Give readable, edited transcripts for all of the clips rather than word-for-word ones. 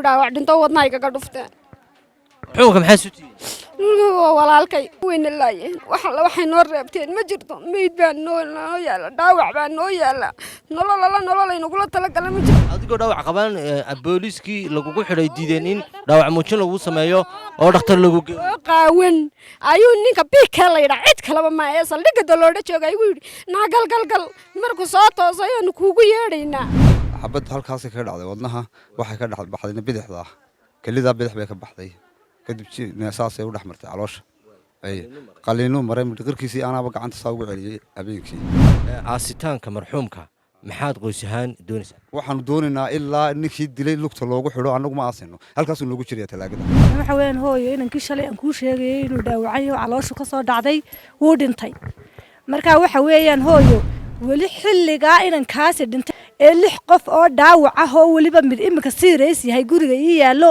dhaawac dhinto wadnaha kaga dhufteen xukunka maxaa suutii walaalkay wayna laayeen waxay noo reebteen ma jirto meyd baa noo yaala dhaawac baa noo yaala nolol inagula talagala ma jirto adigoo dhaawac qabaan booliiskii lagugu xidhay diideen in dhaawac muujin lagu sameeyo oo dhakhtar lagu geeyo qaawan ayuu ninka biigka la yidhaa cid kaleba ma ee saldhigga daloodha jooga ayuu yidhi naa galgalgal markuu soo toosay aanu kuugu yeedhaynaa xabad halkaasay kaga dhacday wadnaha waxay ka dhex baxdayna bidixda ah kelidaa bidix bay ka baxday kadib saasay u dhex martay caloosha qaliinuu maray qirkiisii anaaba gacanta saa ugu celiyey habeenkii aasitaanka marxuumka maxaad qoys ahaan doonaysaa waxaanu doonaynaa ilaa ninkii dilay lugta loogu xidho annagu ma aasino halkaasuu noogu jiraya talaagada waxa weeyaan hooyo inankii shalay aan kuu sheegayay inuu dhaawacay oo calooshu ka soo dhacday wuu dhintay marka waxa weeyaan hooyo weli xilligaa inankaasi dhintay ee 6 qof oo dhaawac ah oo weliba mid imika serious yahay guriga ii yaallo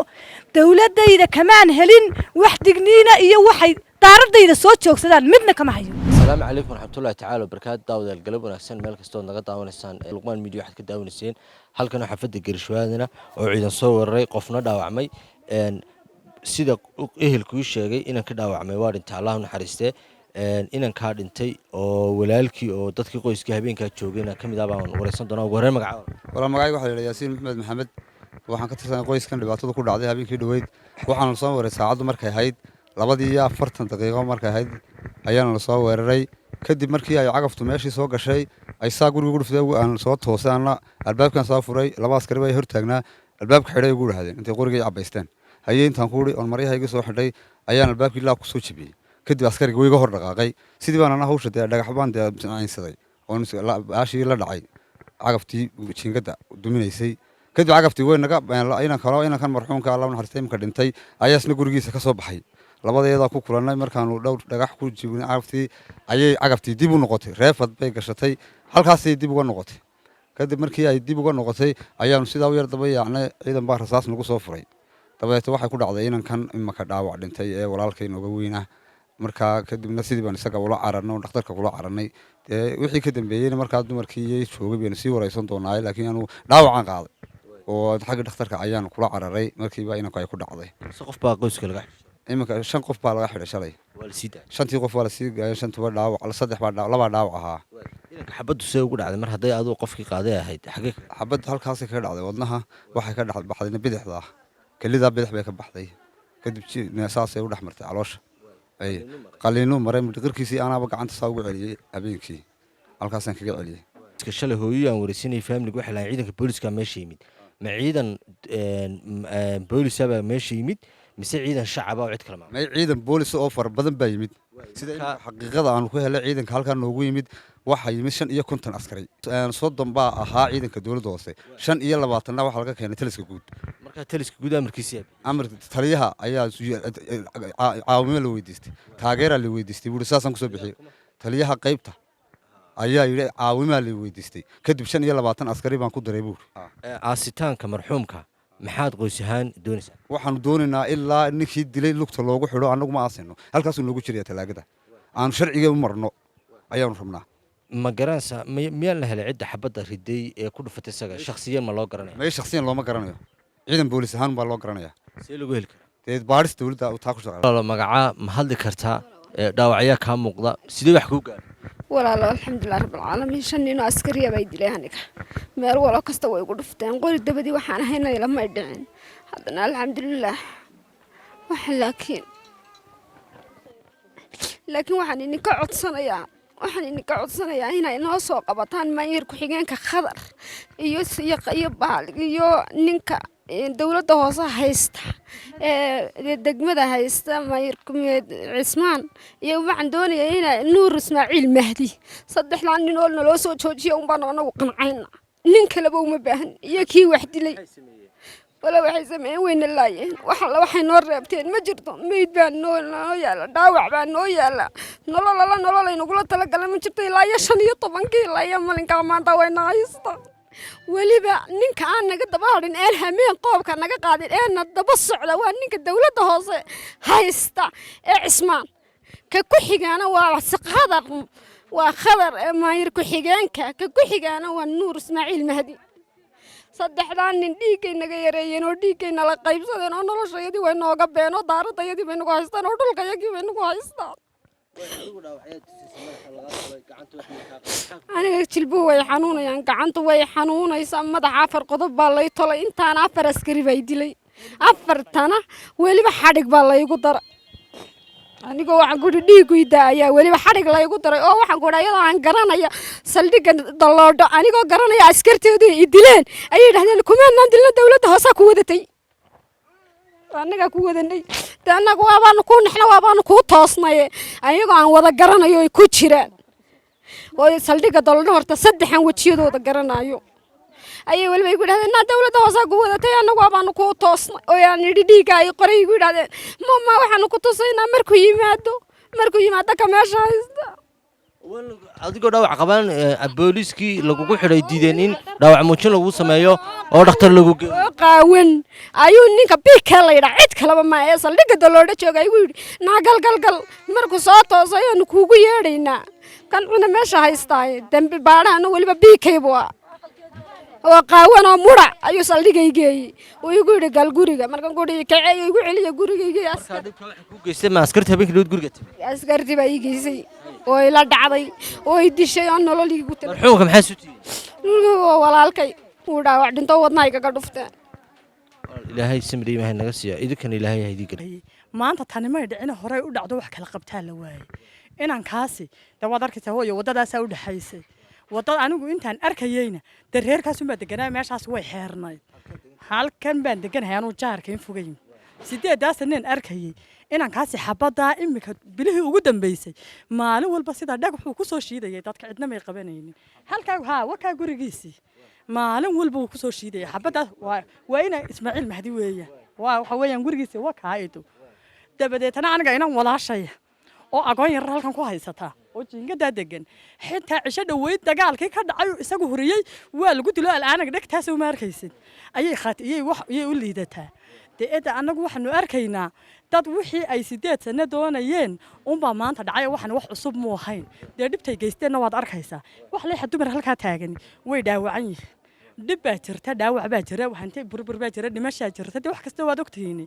dawladayda kamaan helin wax digniina iyo waxay daaradayda soo joogsadaan midna kama hayo السلام عليكم ورحمة الله تعالى وبركاته داود القلب ونحسن مالك استود نقطع ونحسن لقمان ميديو واحد كده ونسين هل كانوا حفظ الجرشوادنا وعيدا صور ري قفنا داوعمي سيدا إيه الكويش شيء إن كده داوعمي وارد تعالى ونحرسته إن كارد انتي أو ولالكي أو تذكر قويس كهبين كتشوجينا كم دابون ورسون دونا وغير مقعد ولا مقعد واحد ياسين محمد waxaan ka tirsan qoys kan dhibaatada ku dhacday habeenkii dhaweyd waxaan soo waray saacadu markay ahayd 2:40 daqiiqo markay ahayd ayaan la soo weeraray kadib markii ay cagaftu meeshii soo gashay ay saa guriga ugu dhuftay aan soo toosaana albaabkan soo furay laba askari way hor taagnaa albaabka xidhay ugu dhahdeen intay qoriga cabaysteen hayeen intaan ku uri on maryaha soo xidhay ayaan albaabkii la ku soo jibiyay kadib askariga way iga hor dhaqaaqay sidii baan ana hawsha dhagax baan aynsaday oo aashii la dhacay cagaftii jiingada duminaysay kadib cagaftii way naga inaan kan marxuumka Allah naxariistay imka dhintay ayaasna gurigiisa ka soo baxay labadeeda ku kulanay markaanu dhowr dhagax ku jibnay cagaftii ayay cagaftii dib u noqotay reefad bay gashatay halkaasay dib uga noqotay kadib markii ay dib uga noqotay ayaanu sidaa u yar daba yaacnay ciidan baa rasaas nagu soo furay dabeetana waxay ku dhacday inaan kan imka dhaawac dhintay ee walaalkay nooga weynaa marka kadibna sidii baan isaga ula cararnay dhakhtarka kula cararnay wixii ka dambeeyay markaa dumarkii joogay baan sii waraysan doonaa laakiin aanu dhaawacaan qaaday oo xagga dhakhtarka ayaan kula cararay markiiba inanku ay ku dhacday qof baa qoyska laga imika 5 qof baa laga xidhay shalay wala sida 5 qof wala sii gaayay 5 dhaawac la 3 baa laba dhaawac ahaa inanka xabadu see ugu dhacday mar haday aad qofkii qaaday ahayd xagee xabad halkaas ka dhacday wadnaha waxay ka dhex baxdayna bidixda ah kelidaa bidix bay ka baxday kadib saasay u dhex martay caloosha qaliinuu maray qirkiisii anaaba gacanta saa ugu celiyey habeenkii halkaasaan kaga celiyey iska shalay hooyaan wareysanay family waxa la ciidanka booliska meesha yimid ma ciidan booliska meesha yimid mise ciidan shacab oo cid kale ma ciidan boolis oo far badan baa yimid sida xaqiiqada aan ku helay ciidanka halkan noogu yimid waxa yimid 5 askari soddon baa ahaa ciidanka dawladda hoose 25 waxa laga keenay taliska guud marka taliska guud amar taliyaha ayaa caawimo la weydiistay taageera la weydiistay buu saasan ku soo bixiyay taliyaha qaybta ayaa yiri caawimo la weydiistay kadib 25 askari baan ku daray buur aasitaanka marxuumka maxaad qoys ahaan doonaysaa waxaanu doonaynaa ilaa ninkii dilay lugta loogu xidho annagu ma aasino halkaasuu noogu jiraya talaagada aan sharciga u marno ayaanu rabnaa ma garanaysaa miyaan la helay cidda xabadda riday ee ku dhufatay isaga shakhsiyan ma loo garanayo ma shakhsiyan looma garanayo ciidan boolis ahaan baa loo garanayaa see lagu heli karaa baadhis dawladda taa ku shaqeeya magaca ma hadli kartaa dhaawacyaa kaa muuqda sidee wax kuu gaaray walaalo alxamdulilah rabbil caalamiin 5 nin oo askariya bay dileen aniga meel wala kasta way ugu dhufteen qori dabadii waxaan ahaynay lama dhicin haddana alxamdulilah laakiin waxaan idinka codsanayaa inay noo soo qabataan maayir ku xigeenka khadar iyo baalig iyo ninka dawladda hoose haysta degmada haysta maayir cismaan iyo waxaan doonayaa inay nuur ismaaciil mahdi 3 nin oo naloo soo joojiyo baan anagu qancayna nin kaleba uma baahan iyo kii wax dilay wala waxay sameeyeen wayna laayeen waxay noo reebteen ma jirto meyd baa noo yaala dhaawac baa noo yaala nolol inagula talagala ma jirto ilaa 15 ilaa malinka maanta wayna haysta weliba ninka aan naga daba hadhin ee hameen qoobka naga qaadin ee na daba socda waa ninka dawladda hoose haysta ee cismaan ka ku xigaana waa khadar maayir ku xigeenka ka ku xigaana waa nuur ismaaciil mahdi saddexdaan nin dhiiggay naga yareeyeen oo dhiiggay nala qaybsadeen oo noloshayadii way nooga been oo daaradayadii bay nagu haystaan oo dhulkayagii bay nagu haystaan aniga jilbu way xanuunayaan gacanta way xanuunaysaa madaxa 4 qodob baa lay tolay intaan 4 askari bay dilay 4tana weliba xadhig baa laygu daray aniga waxaan guri dhiigu idaaya weliba xadhig laygu daray oo waxaan ku dhaayada aan garanaya saldhiga daloodho anigoo garanaya askarteedu ay dileen ayay dhahdeen kumanaan dilna dawladda hoose ku wadatay anaga ku wadanay anaga waabaan ku naxna waabaan ku toosnay ayagoo aan wada garanayo ay ku jiraan oo saldhiga daloodho horta saddexan wajiyadooda garanayo ayay waliba igu dhahdeen dawladda hoose ku wadatay anaga waabaan ku toosnay oo aan dhiiga ay qoray igu dhahdeen mama waxaan ku tusaynaa markuu yimaado ka meesha haysta adigoo dhaawac qabaan booliiskii lagugu xidhay diideen in dhaawac muujin lagu sameeyo oo dhakhtar lagu geeyo qaawan ayuu ninka biika la yidhaa cid kaleba ma ee saldhiga daloodho jooga igu yidhi gal markuu soo toosay aan kuugu yeedhaynaa kan cuna meesha haystaa dambi baadhana weliba biikaybu oo qaawan oo mura ayuu saldhigay geeyey oo igu yidhi gal guriga markaan guriga kacay igu celiya gurigayga ku geystay ma askarta habeenkii dhow guriga timid askarti baa ii geysay oo ila dhacday oo ay dishay oo nolol iigu tirtay marxuumka maxaa sutiyay walaalkay uu dhaawac dhinto wadnaha kaga dhufteen ilaahay samri ma naga siiyo idinkan ilaahay haydii gal maanta tani ma dhicin hore u dhacdo wax kala qabtaa la waayay inaan kaasi dawaad arkaysaa hooyo wadadaas u dhaxaysay wadada anigu intaan arkayayna dareerkaas uma deganaa meeshaas way xeernayd halkan baan deganahay anu jaarka in fogeyn 8 saneen arkayay inaan kaasi xabada imika bilihii ugu dambeysay maalin walba sida dhagaxu ku soo shiidayay dadka cidna may qabanaynin halka waka gurigiisii maalin walba uu ku soo shiidayay xabada waa ina Ismaaciil Mahdi weeyaan waxa weeyaan gurigiisii waka aydo dabadeetana aniga inaan walaashay oo agoon yar halkan ku haysata oo jiingada degan xitaa cisho dhaweyd dagaalkii ka dhacay isagu huriyay waa lagu dilo alaanaga dhagtaas u maarkaysid ayay wax u liidataa deeda anagu waxaanu arkaynaa dad wixii ay 8 sano doonayeen unba maanta dhacay waxaan wax cusub mu ahayn dhibtay geysteen waad arkaysaa wax leeyahay dumar halka taagan way dhaawacan yihiin dib baa jirta dhaawac baa jira waxantay burbur baa jira dhimasha jirta wax kasta waad ogtihiin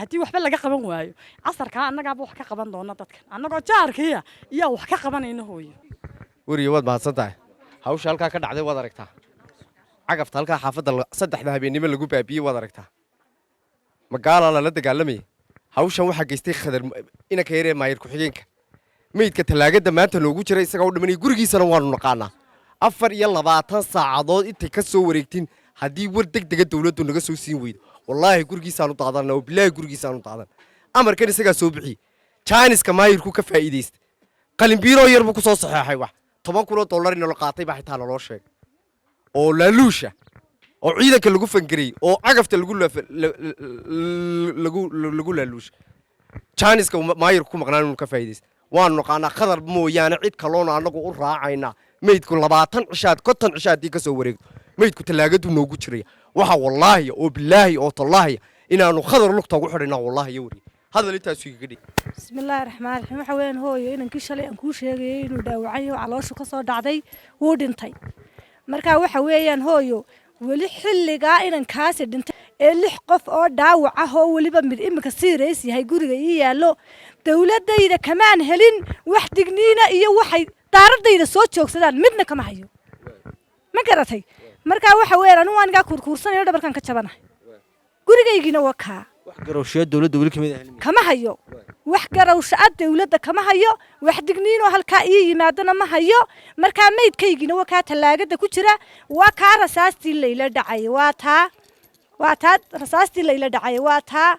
hadii waxba laga qaban waayo casarka anaga wax ka qaban doona dadkan anagoo jaarkiya iyo wax ka qabanayna hooyo wariyo waad mahadsantahay hawsha halka ka dhacday waad aragtaa cagafta halka xaafadda 3 habeenimo lagu baabiyay waad aragtaa magaala la dagaalamay hawshan waxa geystay khadar ina ka yaree maayir ku xigeenka meydka talaagada maanta loogu jiray isaga u dhimanay gurigiisana waanu naqaanaa 24 saacadood intay ka soo wareegtiin hadii war degdeg dawladdu naga soo siin weydo wallahi gurigiisaan u daadan oo billahi gurigiisaan u daadan amarkan isaga soo bixi Chinese-ka maayirku ka faa'iideystay qalin biiro yar buu ku soo saxeexay wax $10,000 in la qaatay baa xitaa loo sheegay oo laaluusha oo ciidanka lagu fangaray oo cagafta lagu laaluusha Chinese-ka maayirku maqnaan inuu ka faa'iideystay waan naqaana khadar mooyaane cid kaloona anagu u raacayna meydku 20 cishaad 50 cishaadii ka soo wareegto meydku talaagadu noogu jiray waxa wallahi oo billahi oo tallahi inaanu khadar lugta ugu xidhina wallahi yawri hadal intaas iga dhig bismillaahir rahmaanir rahiim waxa weyn hooyo inankii shalay aan ku sheegay inuu dhaawacay oo calooshu ka soo dhacday wuu dhintay marka waxa weeyaan hooyo wali xilliga inankaasi dhintay ee 6 qof oo dhaawac ah oo waliba mid imika serious yahay guriga ii yaalo dawladayda kamaan helin wax digniina iyo waxay daaradayda soo joogsadaan midna kama hayo ma garatay marka waxa weeyaan anu aniga kurkursanayo dhabarkan ka jabanahay gurigaygina waka wax garowshada dawladda wali kamid ah kama hayo wax garowshada dawladda kama hayo wax digniino halka ii yimaadana ma hayo marka meydkaygina waka talaagada ku jira waa ka rasaastii layla dhacay waa taa rasaastii layla dhacay waa taa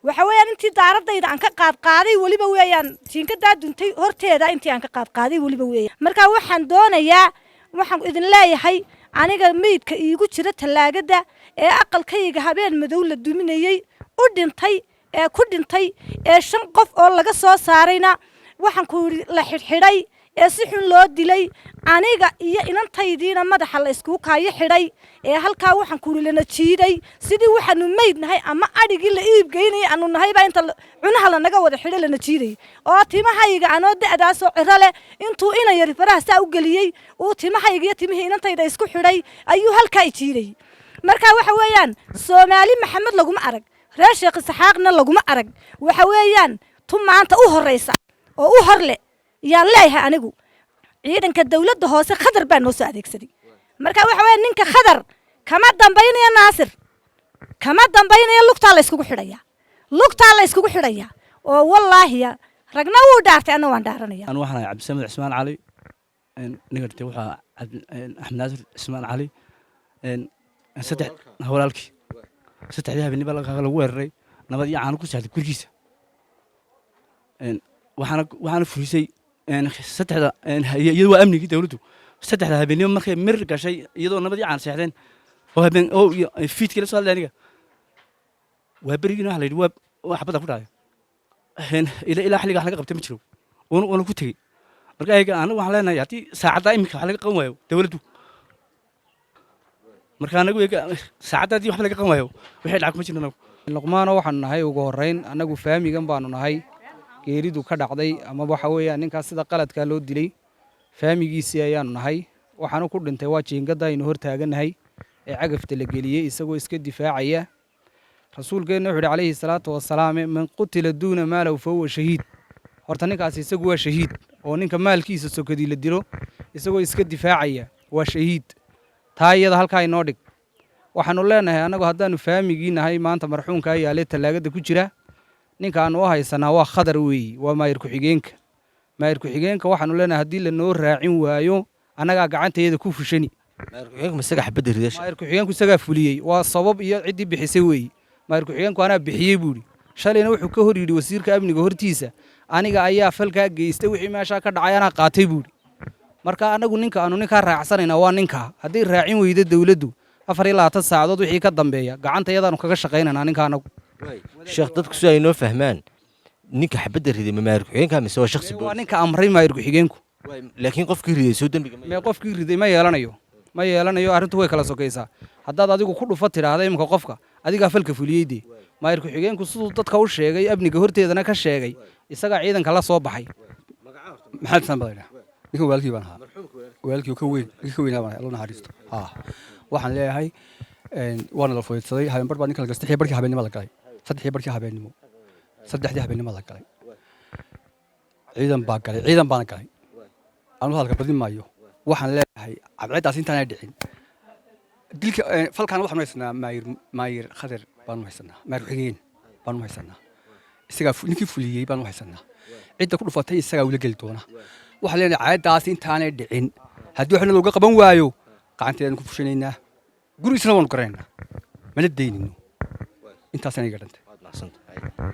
waxa weeyaan intii daaradayda aan ka qaadqaaday waliba weeyaan tiinkada duntay horteeda intii aan ka qaadqaaday waliba weeyaan marka waxaan doonayaa waxaan idin leeyahay aniga meydka iigu jira talaagada ee aqalkayga habeen madow la duminayay u dhintay ee ku dhintay ee 5 qof oo laga soo saarayna waxaan ku la xidhay ee si xun loo dilay aniga iyo inantaydiina madaxa la isku kaayo xidhay ee halka waxaan ku lana jiiday sidii waxaanu meydnahay ama adhigi la iib geynay aanu nahay baa inta cunaha la naga wada xidhay lana jiiday oo timahayga anoo da'daas oo ciro leh intuu ina yar faraha saa u galiyay oo timahayga iyo timihii inantayda isku xidhay ayuu halka i jiiday marka waxa weeyaan Soomaali Maxamed laguma arag reer Sheekh Saxaaqna laguma arag waxa weeyaan tu maanta u horeysa oo u horle yaan leeyahay anigu ciidanka dawladda hoose khadar baa noo soo adeegsaday marka waxa weeyaan ninka khadar kama dambaynayo Naasir kama dambaynayo lugta la iskugu xidhaya oo wallaahi ragna uu dhaartay ana waan dhaaranaya أنا واحد عبد السميع عثمان علي نقدر واحد أحمد ناصر عثمان علي ستح هولالك ستح ذهب اللي بلغ الوري نبضي عنك وسعد كل جيسة وحنا فريسي ستح يدو أمني كده ولده ستح ذهب اليوم ما خي مر كشيء يدو نبضي عن ساعتين وهبن أو فيت كده سؤال لانيك وهبرينا على الواب وحبطها فوق إلى حلقة حلقة قبل تمشرو وأنا كنت هي مركا أنا وحنا يعطي ساعة دائما حلقة قوية دولته مركا أنا أقول ساعة دي حلقة قوية وحيد عكم شنو لقمان وحنا هاي وجورين أنا أقول فاهمي جنب أنا هاي يريدوا كذا عضي أما بحوي أنا كاسد قلت كالود دلي فاهمي جيسي أنا هاي وحنا كل أنت واجين قدا ينهر تاجن هاي عقفت الجلية يسوي إسكت دفاعية رسول قال عليه الصلاة والسلام من قتل دون ماله فهو شهيد horta kaas isagu waa shahiid oo ninka maalkiisa sokadii la dilo isagoo iska difaacaya waa shahiid taayada halka ay noo dhig waxaanu leenahay anagu haddaanu faamigiinahay maanta marxuumka ay yaale talaagada ku jira ninka aan u haysanaa waa khadar weey waa maayir ku xigeenka waxaanu leenahay hadii la noo raacin waayo anaga gacanteeda ku fushani maayir ku xigeenku isaga xabad ridash maayir ku xigeenku isaga fuliyay waa sabab iyo cidii bixisay weey maayir ku xigeenku ana bixiyay buuri shalayna wuxuu ka hor yiri wasiirka amniga hortiisa aniga ayaa falka geystay wixii meesha ka dhacay ana qaatay buuri marka anagu ninka raacsanayna waa ninka hadii raacin weyda dawladdu 24 saacadood wixii ka dambeeya gacantayadaanu kaga shaqeynana ninka anagu sheekh dadku si ay noo fahmaan ninka xabada riday maayir ku xigeenka mise waa shakhsi waa ninka amray maayir ku xigeenku laakiin qofkii riday soo dambiga ma qofkii riday ma yeelanayo arrintu way kala sokaysaa haddaad adigu ku dhufa tiraahdo imka qofka adiga falka fuliyay maayir ku xigeenku sidoo dadka u sheegay amniga horteedana ka sheegay isaga ciidanka la soo baxay maxaad sanbadayna ninka walaalkii baan ahaa walaalkii ka weyn baan Allah naxariisto waxaan leeyahay waana la foyidsaday habeen bar baa ninka la gastay barkii habeenimo la galay saddexdii habeenimo la galay ciidan baan galay anu halka badin maayo waxaan leeyahay cabcidaas intaan ay dhicin dilka falkan waxaan haysanaa maayir khadar baan haysanaa maayir xigeen baan haysanaa isaga ninkii fuliyay baan haysanaa cidda ku dhufatay isaga wala gali doona waxa leenahay caayadaas intaan ay dhicin haddii waxna looga qaban waayo gacanteedaan ku fushanaynaa gurigiisna waanu garaynaa mana daynino intaasna iga dhantay